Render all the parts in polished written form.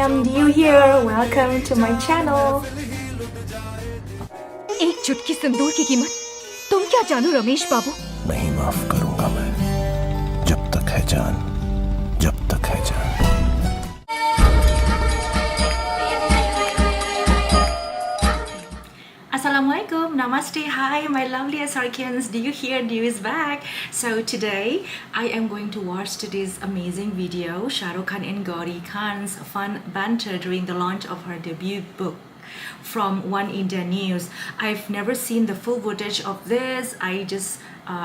am Diyu here. Welcome to my channel. एक चुटकी सिंदूर की कीमत तुम क्या जानो रमेश बाबू। नहीं माफ करूंगा मैं, जब तक है जान, जब तक है जान। Assalamualaikum, Namaste, hi my lovely SRKians, Diyu here, Diyu is back. So today I am going to watch today's amazing video, SHAHRUKH Khan and Gauri Khan's fun banter during the launch of her debut book from OneIndia News. I've never seen the full footage of this. I just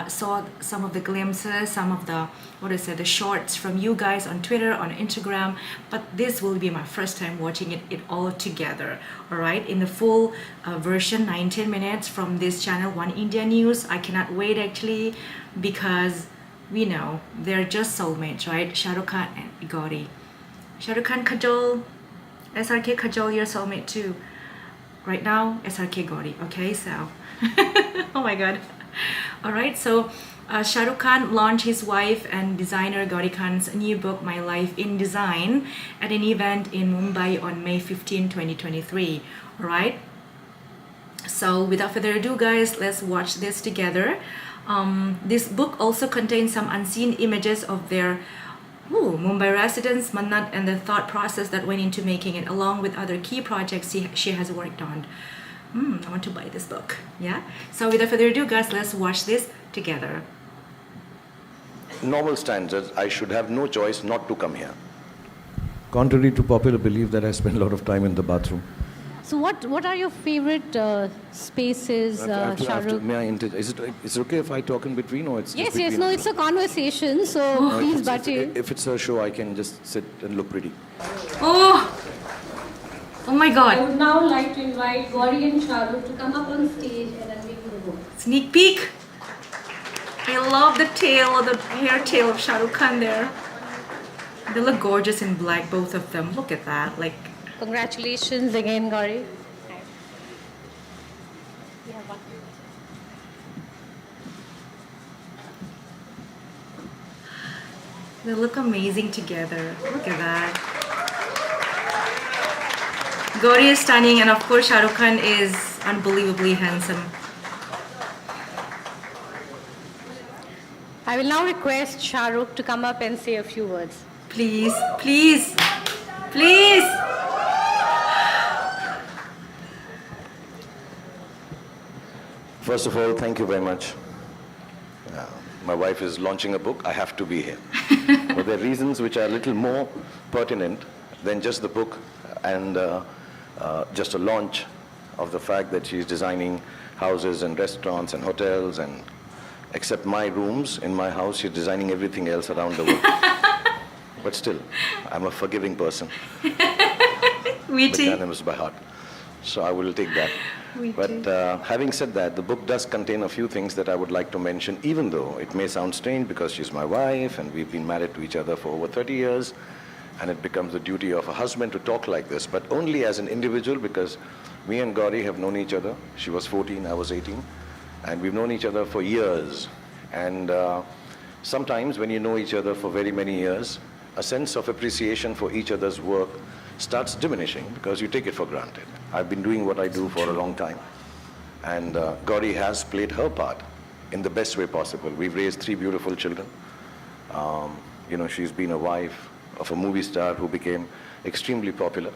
saw some of the glimpses, some of the the shorts from you guys on Twitter, on Instagram, but this will be my first time watching it all together. All right, in the full version, 19 minutes from this channel, OneIndia News. I cannot wait actually, because we know they're just soulmates, right? SHAHRUKH Khan and Gauri. SHAHRUKH Khan Kajol, SRK Kajol, your soulmate too. Right now, SRKGauri. Okay, so oh my god. All right, so SHAHRUKH Khan launched his wife and designer Gauri Khan's new book, My Life in Design, at an event in Mumbai on May 15, 2023. All right. So without further ado, guys, let's watch this together. This book also contains some unseen images of their Mumbai residence, Mannat, and the thought process that went into making it, along with other key projects she has worked on. I want to buy this book. Yeah. So without further ado, guys, let's watch this together. Normal standards, I should have no choice not to come here. Contrary to popular belief that I spend a lot of time in the bathroom. So what are your favorite spaces, SHAHRUKH? Is it okay if I talk in between, or it's Yes, just yes, between no, us? it's a conversation, so No, please if butt in. if it's a show, I can just sit and look pretty. Oh my I god. would now like to invite Gauri and SHAHRUKH to come up on stage and then we can go. Sneak peek. I love the tail, or the hair tail of SHAHRUKH Khan there. They look gorgeous in black, both of them. Look at that. Like, Congratulations again, Gauri. they look amazing together. Look at that. Gauri is stunning, and of course SHAHRUKH Khan is unbelievably handsome. I will now request SHAHRUKH to come up and say a few words. Please, please, please. First of all, thank you very much. My wife is launching a book. I have to be here. But there are reasons which are a little more pertinent than just the book and just a launch of the fact that she's designing houses and restaurants and hotels, and except my rooms in my house, she's designing everything else around the world. But still, I'm a forgiving person. Magnanimous by heart. So I will take that. But having said that, the book does contain a few things that I would like to mention, even though it may sound strange because she's my wife and we've been married to each other for over 30 years, and it becomes the duty of a husband to talk like this, but only as an individual, because me and Gauri have known each other. She was 14, I was 18, and we've known each other for years. And sometimes when you know each other for very many years, a sense of appreciation for each other's work starts diminishing because you take it for granted. I've been doing what I do for a long time, and Gauri has played her part in the best way possible. We've raised 3 beautiful children. She's been a wife of a movie star who became extremely popular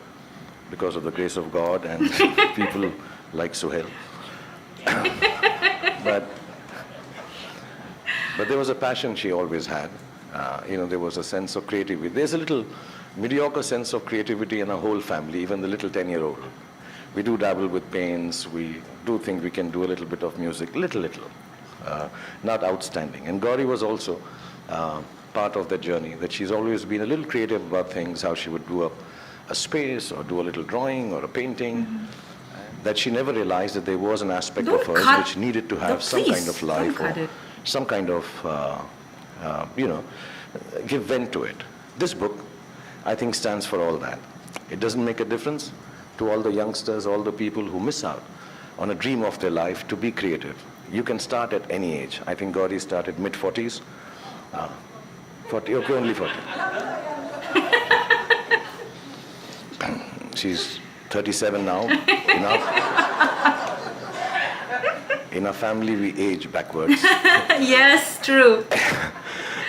because of the grace of God and people like Suhail. But there was a passion she always had. There was a sense of creativity. There's a little mediocre sense of creativity in our whole family, even the little 10-year-old. We do dabble with paints. We do think we can do a little bit of music, little, not outstanding. And Gauri was also part of that journey, that she's always been a little creative about things, how she would do a space or do a little drawing or a painting, that she never realized that there was an aspect of hers which needed to have some kind of life or some kind of, give vent to it. This book, I think, stands for all that. It doesn't make a difference to all the youngsters, all the people who miss out on a dream of their life to be creative. You can start at any age. I think Gauri started mid-40s. 40, okay, only 40. she's 37 now. In our family, we age backwards. Yes, true.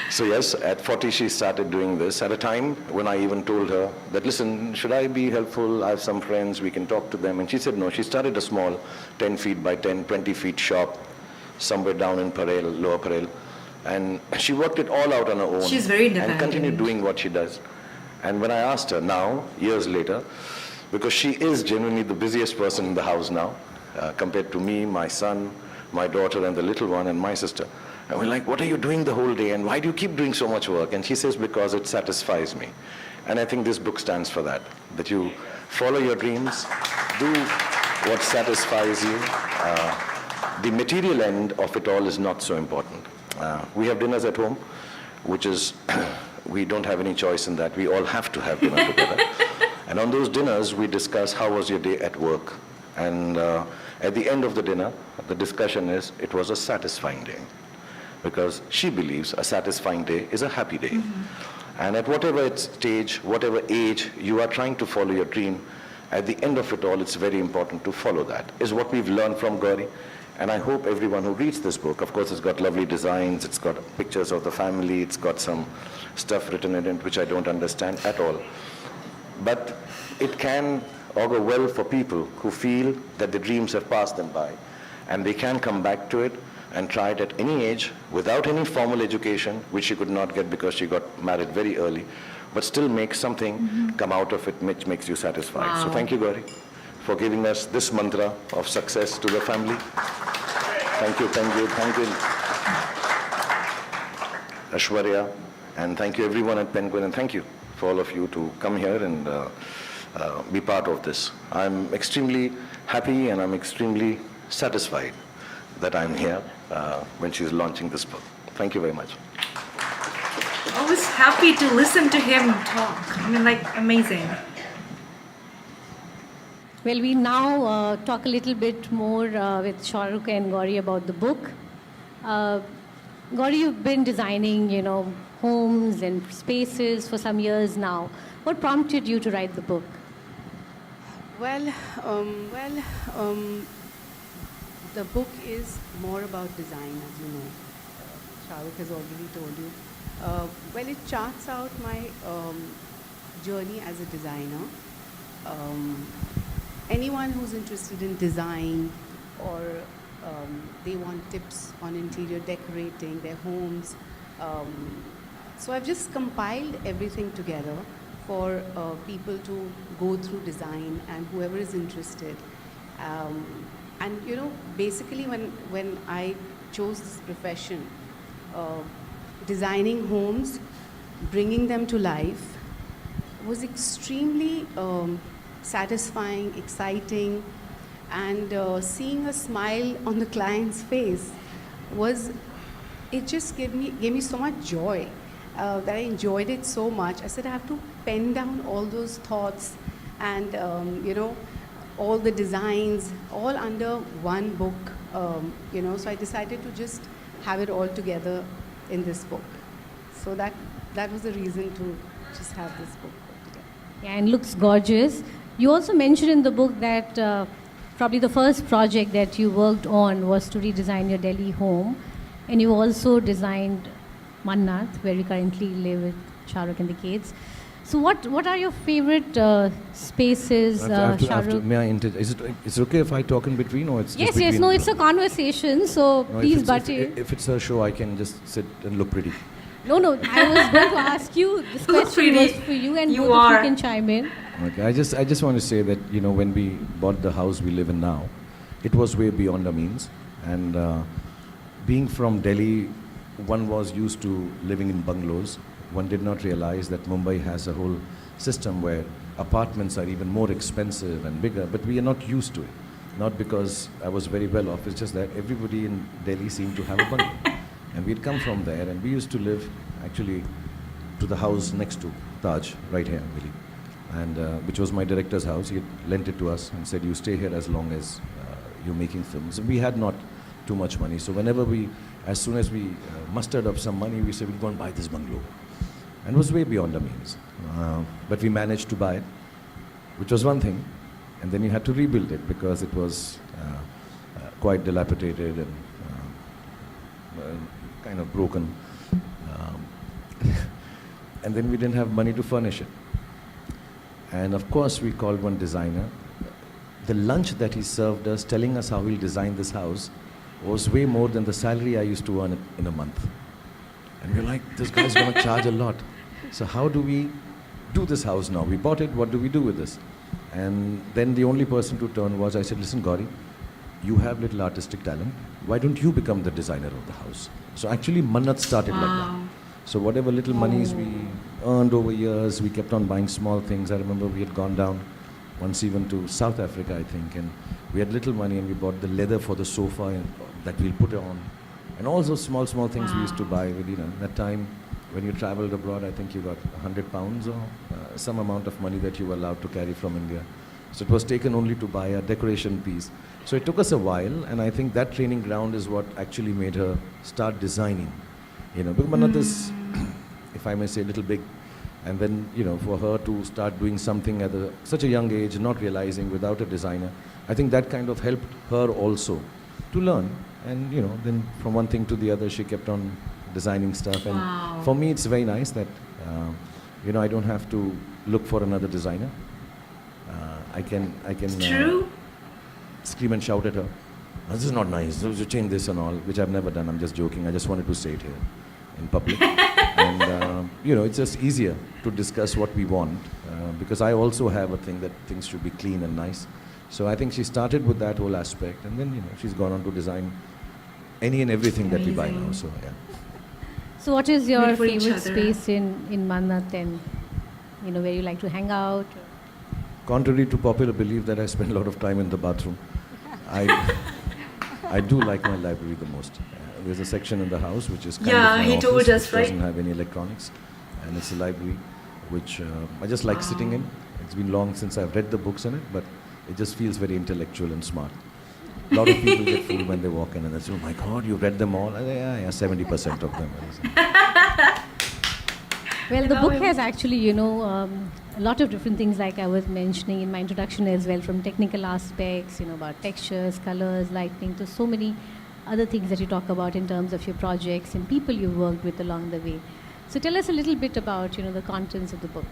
So yes, at 40 she started doing this at a time when I even told her that, listen, should I be helpful? I have some friends, we can talk to them. And she said no. She started a small 10 feet by 10, 20 feet shop somewhere down in Parel, Lower Parel. And she worked it all out on her own. She's very independent. And continued doing what she does. And when I asked her now, years later, because she is genuinely the busiest person in the house now, compared to me, my son, my daughter and the little one and my sister. And we're like, what are you doing the whole day and why do you keep doing so much work? And she says, because it satisfies me. And I think this book stands for that you follow your dreams, do what satisfies you. The material end of it all is not so important. We have dinners at home, which is, we don't have any choice in that. We all have to have dinner together. And on those dinners, we discuss how was your day at work. And at the end of the dinner, the discussion is, it was a satisfying day. Because she believes a satisfying day is a happy day. Mm-hmm. And at whatever stage, whatever age you are trying to follow your dream, at the end of it all, it's very important to follow that, is what we've learned from Gauri. And I hope everyone who reads this book, of course it's got lovely designs, it's got pictures of the family, it's got some stuff written in it which I don't understand at all. But it can augur well for people who feel that the dreams have passed them by. And they can come back to it and try it at any age without any formal education, which she could not get because she got married very early, but still make something come out of it which makes you satisfied. Wow. So thank you, Gauri, for giving us this mantra of success to the family. Thank you, Aishwarya, and thank you everyone at Penguin, and thank you for all of you to come here and be part of this. I'm extremely happy and I'm extremely satisfied that I'm here when she's launching this book. Thank you very much. Always happy to listen to him talk. I mean, like, amazing. Well, we now talk a little bit more with SHAHRUKH and Gauri about the book. Gauri, you've been designing, homes and spaces for some years now. What prompted you to write the book? The book is more about design, as you know. SHAHRUKH has already told you. It charts out my journey as a designer. Anyone who's interested in design or they want tips on interior decorating their homes. So I've just compiled everything together for people to go through design and whoever is interested. And basically when I chose this profession, designing homes, bringing them to life, was extremely satisfying, exciting, and seeing a smile on the client's face it just gave me so much joy that I enjoyed it so much. I said I have to pen down all those thoughts and all the designs all under one book, so I decided to just have it all together in this book. So that was the reason to just have this book put together. Yeah, and looks gorgeous. You also mentioned in the book that probably the first project that you worked on was to redesign your Delhi home, and you also designed Mannat, where we currently live with SHAHRUKH and the kids. So what are your favorite spaces, SHAHRUKH? May I is it okay if I talk in between, or it's just Yes, no, it's a conversation, so no, please butt in. If it's a show, I can just sit and look pretty. No, I was going to ask you, this question was for you, and both of you can chime in. Okay, I just want to say that, when we bought the house we live in now, it was way beyond our means. And being from Delhi, one was used to living in bungalows. One did not realize that Mumbai has a whole system where apartments are even more expensive and bigger, but we are not used to it. Not because I was very well off, it's just that everybody in Delhi seemed to have a bungalow. And we'd come from there, and we used to live actually to the house next to Taj, right here, I believe. And which was my director's house. He had lent it to us and said, you stay here as long as you're making films. And we had not too much money, so as soon as we mustered up some money, we said, we'll go and buy this bungalow. And it was way beyond our means. But we managed to buy it. which was one thing. And then you had to rebuild it because it was quite dilapidated and kind of broken. And then we didn't have money to furnish it. And of course we called one designer. The lunch that he served us, telling us how he'll design this house, was way more than the salary I used to earn in a month. And we're like, this guy's going to charge a lot. So how do we do this house now? We bought it, what do we do with this? And then the only person to turn was, I said, listen, Gauri, you have little artistic talent. Why don't you become the designer of the house? So actually, Mannat started like that. So whatever little monies we earned over years, we kept on buying small things. I remember we had gone down once even to South Africa, I think, and we had little money and we bought the leather for the sofa and that we'll put on. And all those small things we used to buy. With, that time when you traveled abroad, I think you got £100 or some amount of money that you were allowed to carry from India. So it was taken only to buy a decoration piece. So it took us a while, and I think that training ground is what actually made her start designing. Because Mannat is, if I may say, a little big. And then, for her to start doing something at such a young age, not realizing without a designer, I think that kind of helped her also to learn. And, then from one thing to the other, she kept on designing stuff. And for me, it's very nice that, I don't have to look for another designer. I can scream and shout at her, this is not nice, you change this and all, which I've never done. I'm just joking. I just wanted to say it here in public. And, it's just easier to discuss what we want because I also have a thing that things should be clean and nice. So I think she started with that whole aspect, and then, she's gone on to design any and everything that we buy now. So, yeah. So what is your favorite space in Mannat and, where you like to hang out? Contrary to popular belief that I spend a lot of time in the bathroom, I do like my library the most. There's a section in the house which is kind of my he office, told us, which right? doesn't have any electronics, and it's a library which I just like sitting in. It's been long since I've read the books in it, but it just feels very intellectual and smart. A lot of people get fooled when they walk in and they say, oh my God, you read them all? Yeah, 70% of them. Well, the book has actually, a lot of different things like I was mentioning in my introduction as well, from technical aspects, about textures, colors, lighting, to so many other things that you talk about in terms of your projects and people you worked with along the way. So tell us a little bit about, the contents of the book.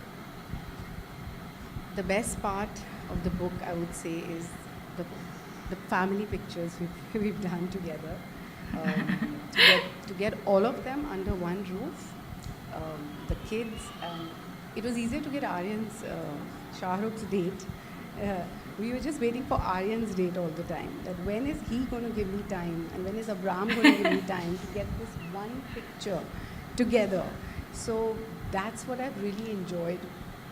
The best part of the book, I would say, is the family pictures we've done together. To get all of them under one roof, the kids, and it was easier to get Aryan's, SHAHRUKH's date. We were just waiting for Aryan's date all the time. That when is he going to give me time, and when is Abram going to give me time to get this one picture together. So that's what I've really enjoyed,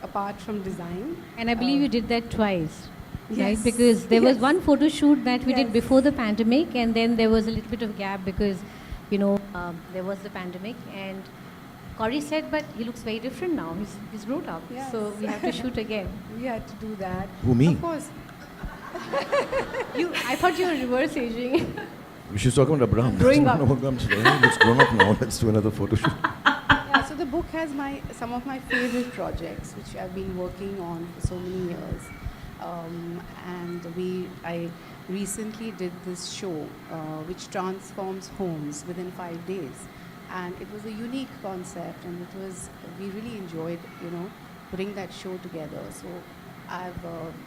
apart from design. And I believe you did that twice, yes, right? Because there was one photo shoot that we did Yes. before the pandemic, and then there was a little bit of gap because, there was the pandemic. And Gauri said, but he looks very different now. He's grown up. Yes. So we have to shoot again. We had to do that. Who, me? Of course. I thought you were reverse aging. She's talking about Abraham. Growing up. It's grown up now. Let's do another photo shoot. Yeah, so the book has some of my favorite projects, which I've been working on for so many years. I recently did this show, which transforms homes within 5 days. And it was a unique concept, and we really enjoyed, putting that show together. So I've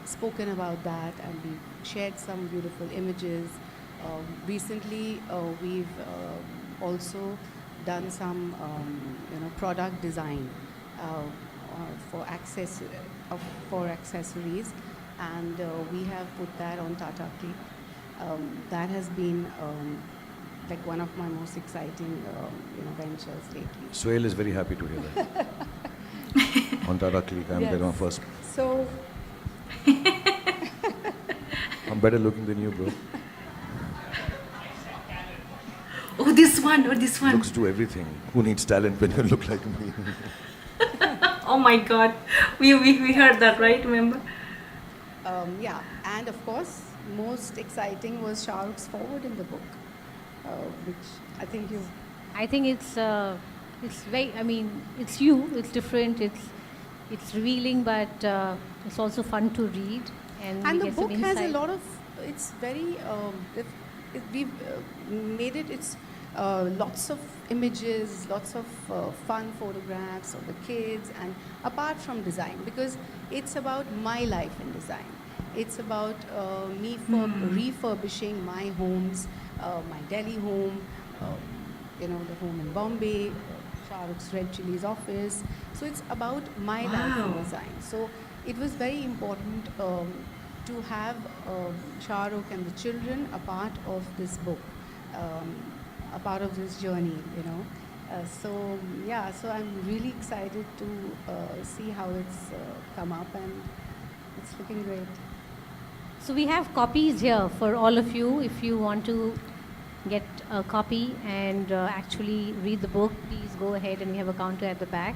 spoken about that, and we've shared some beautiful images. Recently, we've also done some, product design for accessories, and we have put that on Tata Click. That has been like one of my most exciting, ventures lately. Swale is very happy to hear that. On Tata Click, I'm Yes. there on first. So I'm better looking than you, bro. Oh, this one. Looks do everything. Who needs talent when you look like me? Oh my God. We heard that, right? Remember? yeah, and of course, most exciting was SHAHRUKH's forward in the book, which I think I think it's very, it's you, it's different, It's revealing, but it's also fun to read. And we the get some book has a insight. lot of, it's very, we've made it, it's lots of images, lots of fun photographs of the kids, and apart from design, because it's about my life in design. It's about me refurbishing my homes, my Delhi home, the home in Bombay, SHAHRUKH's Red Chili's office. So it's about my life in design. So it was very important to have SHAHRUKH and the children a part of this book, a part of this journey, so I'm really excited to see how it's come up, and it's looking great. So we have copies here for all of you. If you want to get a copy and actually read the book, please go ahead, and we have a counter at the back.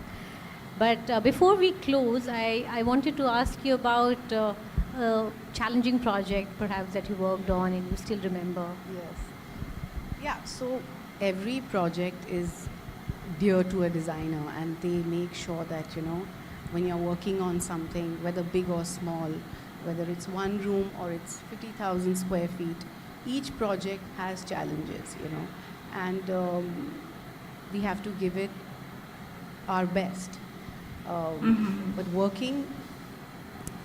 But before we close, I wanted to ask you about a challenging project perhaps that you worked on and you still remember. Yes. Yeah, so every project is dear to a designer, and they make sure that, when you're working on something, whether big or small, whether it's one room or it's 50,000 square feet, each project has challenges, and we have to give it our best. But working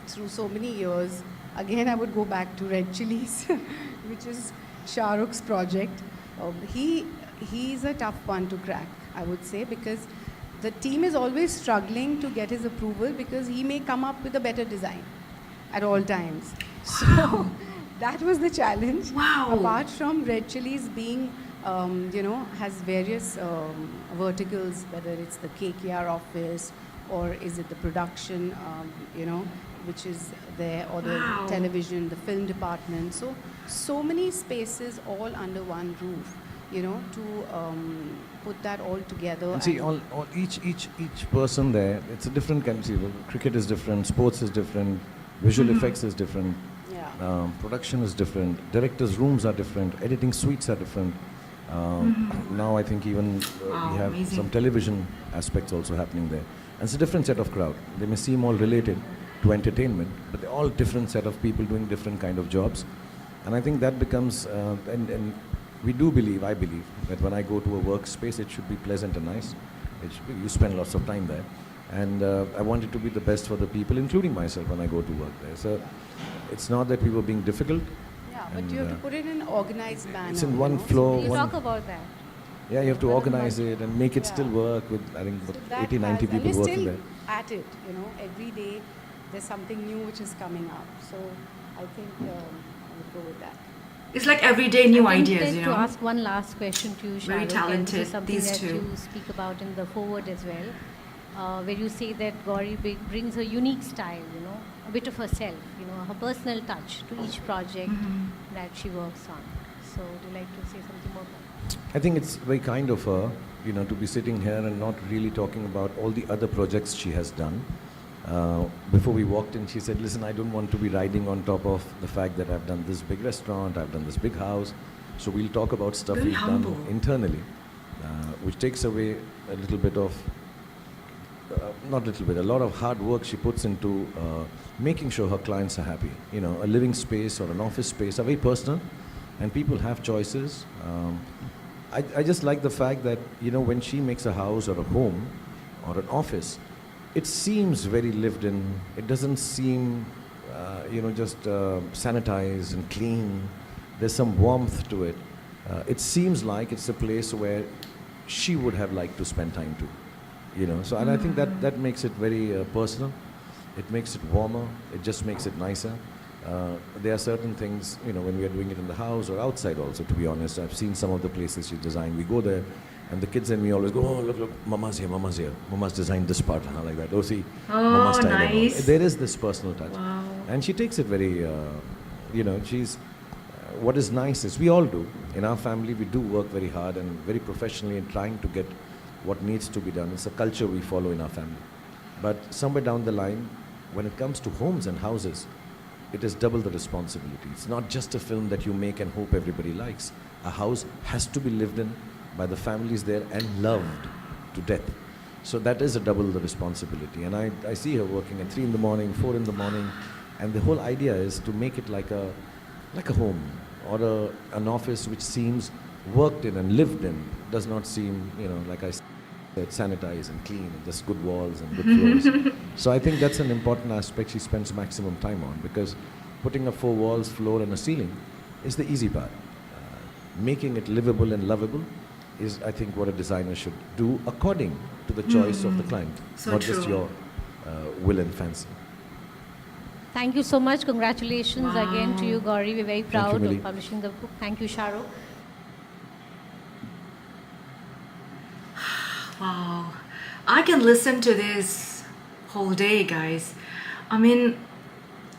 through so many years, again I would go back to Red Chili's, which is SHAHRUKH's project. He's a tough one to crack, I would say, because the team is always struggling to get his approval, because he may come up with a better design at all times. So that was the challenge. Wow. Apart from Red Chili's being, has various verticals, whether it's the KKR office or is it the production, which is there, or the television, the film department. So many spaces all under one roof, to put that all together. And see, each person there, it's a different kind. See, cricket is different, sports is different, visual effects is different, production is different, directors' rooms are different, editing suites are different. Now I think even we have some television aspects also happening there. And it's a different set of crowd. They may seem all related to entertainment, but they're all different set of people doing different kind of jobs. And I think that becomes, and we do believe, I believe, that when I go to a workspace, it should be pleasant and nice. You spend lots of time there. And I want it to be the best for the people, including myself, when I go to work there. So it's not that we were being difficult. Yeah, but you have to put it in an organized manner. It's in one floor. We'll talk about that. Yeah, you have to organize it and make it still work with, I think, 80, 90 people working there. At it, every day there's something new which is coming up. So I think I would go with that. It's like everyday new I ideas, wanted to ask one last question to you, Very SHAHRUKH, talented, and this is something these that two. you speak about in the forward as well, where you say that Gauri brings a unique style, a bit of herself, her personal touch to each project that she works on. So would you like to say something more about that? I think it's very kind of her, to be sitting here and not really talking about all the other projects she has done. Before we walked in, she said, listen, I don't want to be riding on top of the fact that I've done this big restaurant, I've done this big house. So we'll talk about stuff Very we've humble. done internally, which takes away a little bit of, not little bit, a lot of hard work she puts into making sure her clients are happy. A living space or an office space are very personal, and people have choices. I just like the fact that, when she makes a house or a home or an office, it seems very lived in. It doesn't seem, just sanitized and clean. There's some warmth to it. It seems like it's a place where she would have liked to spend time too. So, and I think that makes it very personal. It makes it warmer. It just makes it nicer. There are certain things, when we are doing it in the house or outside also, to be honest. I've seen some of the places she designed. We go there, and the kids and me always go, oh, look, Mama's here. Mama's designed this part, like that. Oh, see, Mama's style. Nice. There is this personal touch. Wow. And she takes it very, she's, what is nice is, we all do. In our family, we do work very hard and very professionally in trying to get what needs to be done. It's a culture we follow in our family. But somewhere down the line, when it comes to homes and houses, it is double the responsibility. It's not just a film that you make and hope everybody likes. A house has to be lived in by the families there and loved to death. So that is a double the responsibility. And I see her working at 3 in the morning, 4 in the morning, and the whole idea is to make it like a home or an office which seems worked in and lived in, does not seem, like I said, sanitized and clean and just good walls and good floors. So I think that's an important aspect she spends maximum time on, because putting up 4 walls, floor and a ceiling is the easy part. Making it livable and lovable is, I think, what a designer should do according to the choice of the client, So not true. just your will and fancy. Thank you so much. Congratulations again to you, Gauri. We're very proud Millie. of publishing the book. Thank you, Shahrukh. Wow, I can listen to this whole day, guys. I mean,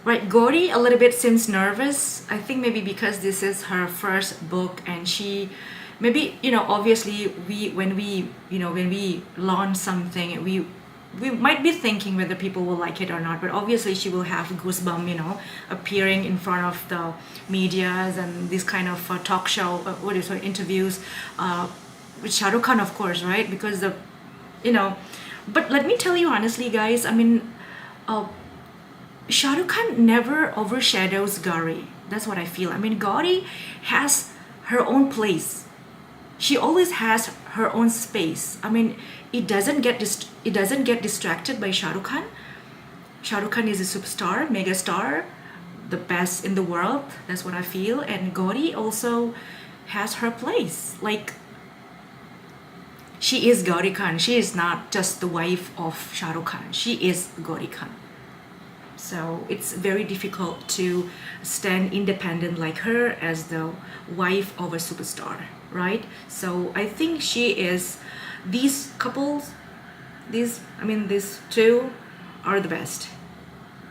right, Gauri a little bit seems nervous. I think maybe because this is her first book, and she, maybe, obviously when we launch something, we might be thinking whether people will like it or not, but obviously she will have goosebumps, appearing in front of the medias and this kind of talk show, interviews, with Shah Rukh Khan, of course, right? Because but let me tell you honestly, guys, I mean, Shah Rukh Khan never overshadows Gauri. That's what I feel. I mean, Gauri has her own place. She always has her own space. I mean, it doesn't get distracted by Shah Rukh Khan. Shah Rukh Khan is a superstar, mega star, the best in the world. That's what I feel. And Gauri also has her place. Like, she is Gauri Khan. She is not just the wife of Shah Rukh Khan. She is Gauri Khan. So it's very difficult to stand independent like her as the wife of a superstar, right? So I think she is, these couples, these two are the best.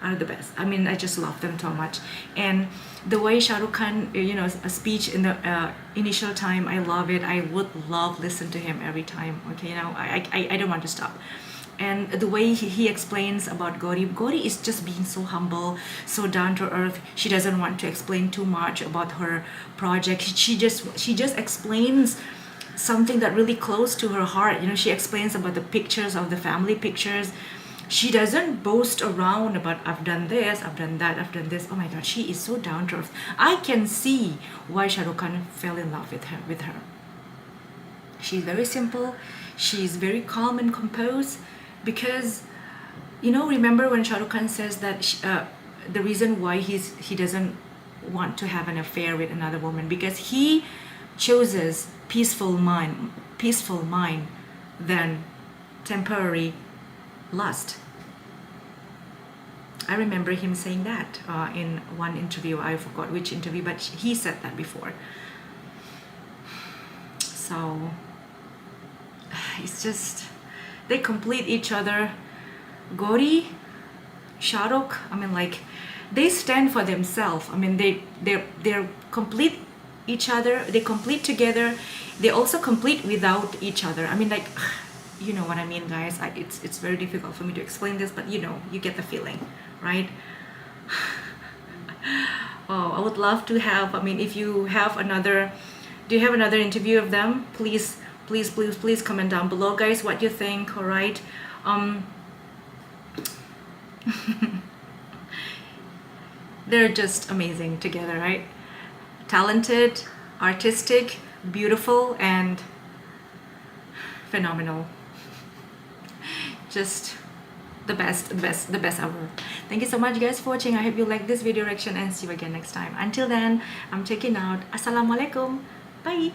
I mean, I just love them so much. And the way Shah Rukh Khan, a speech in the initial time, I love it. I would love listen to him every time. Okay, I don't want to stop. And the way he explains about Gauri is just being so humble, so down to earth. She doesn't want to explain too much about her project. She just explains something that really close to her heart. She explains about the pictures of the family pictures. She doesn't boast around about, I've done this, I've done that, I've done this. Oh my God, she is so down to earth. I can see why Shah Rukh Khan fell in love with her. She's very simple. She's very calm and composed, because, remember when Shah Rukh Khan says that the reason why he doesn't want to have an affair with another woman, because he chooses peaceful mind than temporary lust. I remember him saying that in one interview. I forgot which interview, but he said that before. So it's just, they complete each other. Gauri, Shahrukh, I mean, like, they stand for themselves. I mean, they're complete each other. They complete together. They also complete without each other. I mean, like, you know what I mean, guys. It's very difficult for me to explain this, but you get the feeling, right? Oh, I would love to have, I mean, if you have another, do you have another interview of them? Please comment down below, guys, what you think. All right. They're just amazing together, right? Talented, artistic, beautiful, and phenomenal. Just the best ever. Thank you so much, guys, for watching. I hope you like this video reaction, and see you again next time. Until then, I'm checking out. Assalamualaikum. Bye.